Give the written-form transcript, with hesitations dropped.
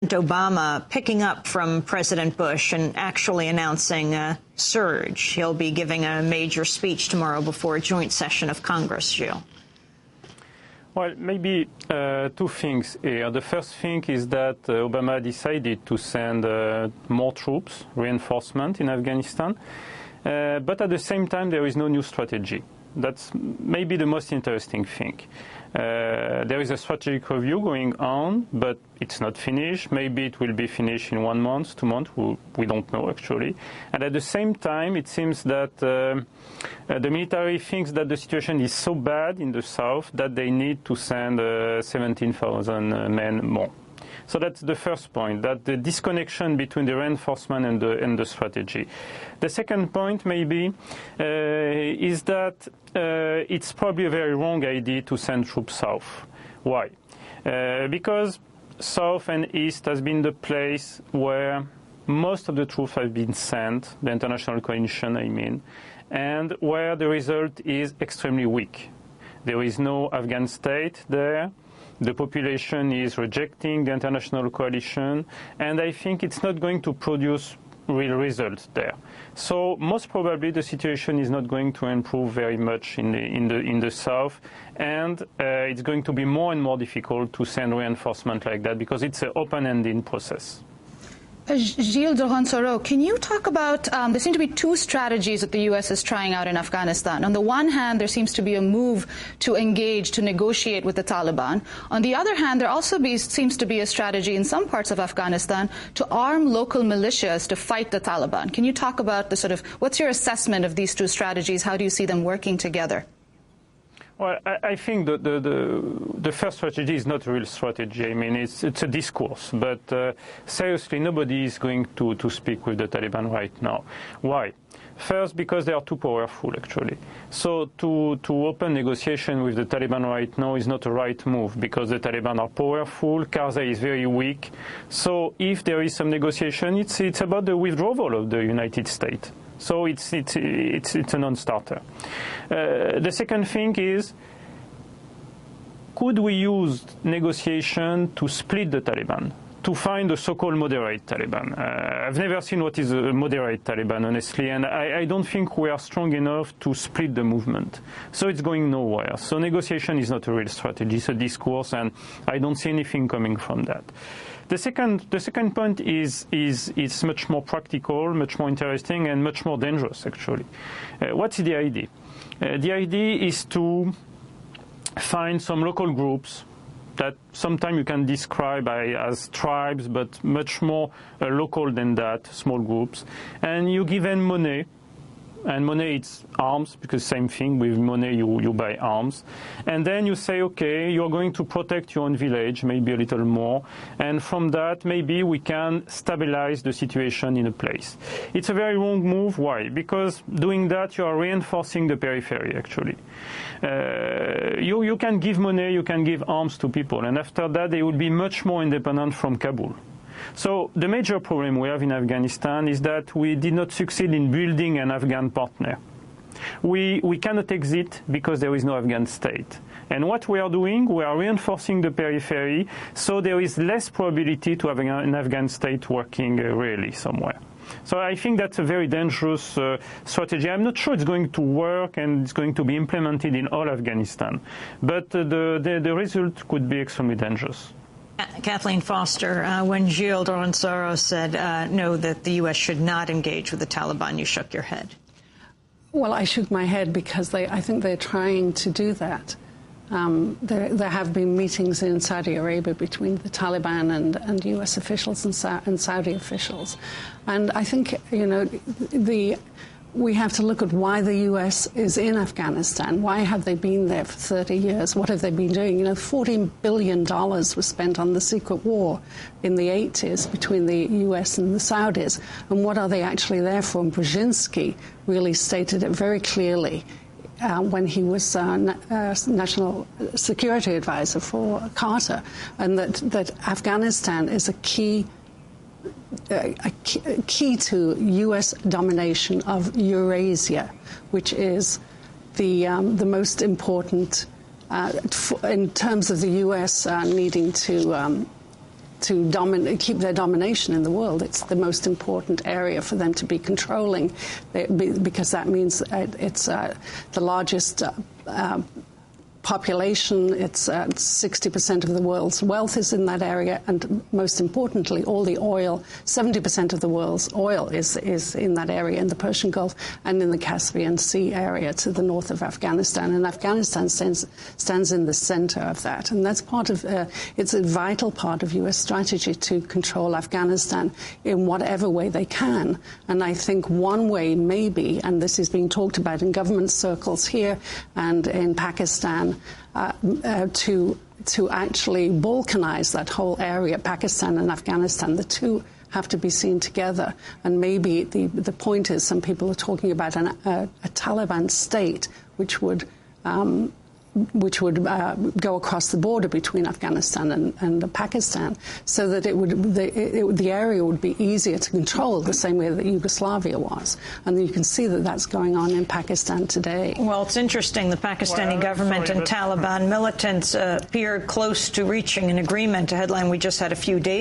Obama picking up from President Bush and actually announcing a surge. He'll be giving a major speech tomorrow before a joint session of Congress, Gilles. Well, maybe two things here. The first thing is that Obama decided to send more troops, reinforcement in Afghanistan. But at the same time, there is no new strategy. That's maybe the most interesting thing. There is a strategic review going on, but it's not finished. Maybe it will be finished in 1 month, 2 months. We don't know, actually. And at the same time, it seems that the military thinks that the situation is so bad in the south that they need to send 17,000 men more. So that's the first point, that the disconnection between the reinforcement and the strategy. The second point, maybe, is that it's probably a very wrong idea to send troops south. Why? Because south and east has been the place where most of the troops have been sent, the international coalition, I mean, and where the result is extremely weak. There is no Afghan state there. The population is rejecting the international coalition, and I think it's not going to produce real results there. So most probably the situation is not going to improve very much in the south, and it's going to be more and more difficult to send reinforcement like that because it's an open-ended process. Gilles Doronsoro, can you talk about, there seem to be two strategies that the U.S. is trying out in Afghanistan. On the one hand, there seems to be a move to engage, to negotiate with the Taliban. On the other hand, there also seems to be a strategy in some parts of Afghanistan to arm local militias to fight the Taliban. Can you talk about what's your assessment of these two strategies? How do you see them working together? Well, I think the first strategy is not a real strategy. I mean, it's a discourse. But seriously, nobody is going to speak with the Taliban right now. Why? First, because they are too powerful, actually. So to open negotiation with the Taliban right now is not a right move because the Taliban are powerful, Karzai is very weak. So if there is some negotiation, it's about the withdrawal of the United States. So it's a non-starter. The second thing is, could we use negotiation to split the Taliban, to find a so-called moderate Taliban? I've never seen what is a moderate Taliban, honestly, and I don't think we are strong enough to split the movement. So it's going nowhere. So negotiation is not a real strategy, it's a discourse, and I don't see anything coming from that. The second point is much more practical, much more interesting, and much more dangerous, actually. What's the idea? The idea is to find some local groups that sometimes you can describe as tribes, but much more local than that, small groups, and you give them money. And money, it's arms, because same thing, with money you buy arms. And then you say, okay, you're going to protect your own village, maybe a little more. And from that, maybe we can stabilize the situation in a place. It's a very wrong move. Why? Because doing that, you are reinforcing the periphery, actually. You can give money, you can give arms to people. And after that, they will be much more independent from Kabul. So the major problem we have in Afghanistan is that we did not succeed in building an Afghan partner. We cannot exit because there is no Afghan state. And what we are doing, we are reinforcing the periphery, so there is less probability to have an Afghan state working really somewhere. So I think that's a very dangerous strategy. I'm not sure it's going to work and it's going to be implemented in all Afghanistan. But the result could be extremely dangerous. Kathleen Foster, when Gilles Doronsoro said no, that the U.S. should not engage with the Taliban, you shook your head. Well, I shook my head because I think they're trying to do that. There have been meetings in Saudi Arabia between the Taliban and U.S. officials and Saudi officials. And I think, we have to look at why the U.S. is in Afghanistan. Why have they been there for 30 years? What have they been doing? $14 billion was spent on the secret war in the 80s between the U.S. and the Saudis. And what are they actually there for? And Brzezinski really stated it very clearly when he was National Security Advisor for Carter, and that Afghanistan is a key to U.S. domination of Eurasia, which is the most important in terms of the U.S. needing to keep their domination in the world. It's the most important area for them to be controlling, because that means it's the largest population. It's 60% of the world's wealth is in that area, and most importantly, all the oil, 70% of the world's oil is in that area, in the Persian Gulf and in the Caspian Sea area to the north of Afghanistan. And Afghanistan stands in the center of that, and that's part of it's a vital part of U.S. strategy to control Afghanistan in whatever way they can. And I think one way may be, and this is being talked about in government circles here and in Pakistan, to actually balkanize that whole area, Pakistan and Afghanistan. The two have to be seen together. And maybe the point is, some people are talking about a Taliban state, which would go across the border between Afghanistan and Pakistan, so that the area would be easier to control, the same way that Yugoslavia was. And you can see that that's going on in Pakistan today. Well, it's interesting. The Pakistani government and Taliban militants appear close to reaching an agreement, a headline we just had a few days